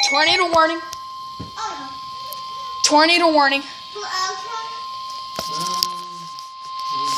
Tornado warning. Tornado warning.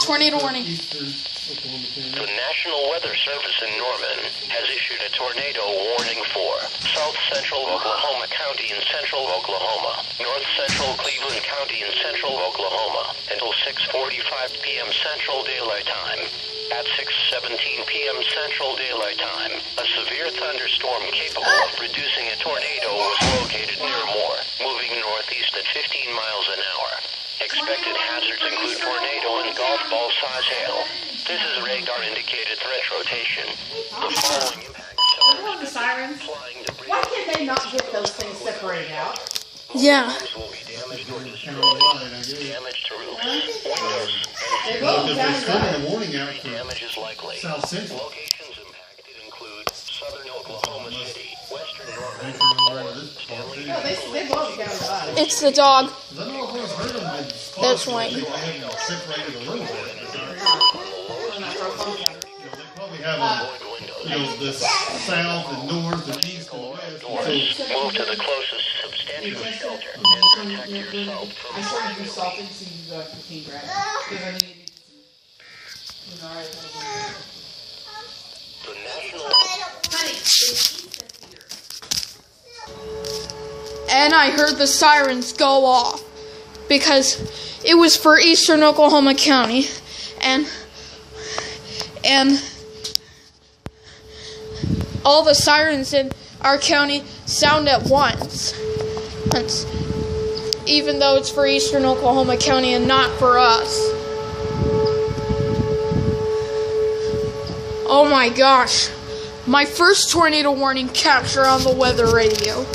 Tornado warning. The National Weather Service in Norman has issued a tornado warning for South Central Oklahoma County in central Oklahoma, North Central Cleveland County in central Oklahoma until 6:45 p.m. Central Daylight Time. At 6:17 p.m. Central Daylight Time, a severe thunderstorm capable of producing a tornado was located near Moore, moving northeast at 15 miles an hour. Expected hazards include tornado and golf ball size hail. This is radar indicated threat rotation. The following impacts are the sirens. Why can't they not get those things separated out? Yeah. will be damaged or destroyed. Damage to roofs, windows, They will It's sending a warning out damage is likely. to South Central. Locations impacted include southern Oklahoma City, western Norman, No, they will down the bottom. It's the dog. I don't know if I've heard them. That's right. They have them separated a little bit. They probably have them, the south and north and east and west. So, move to the closest substantial shelter and protect yourself I from started to do salted seeds 15 grams. Because I needed the national. And I heard the sirens go off because it was for eastern Oklahoma County, and all the sirens in our county sound at once, even though it's for eastern Oklahoma County and not for us. Oh my gosh, my first tornado warning capture on the weather radio.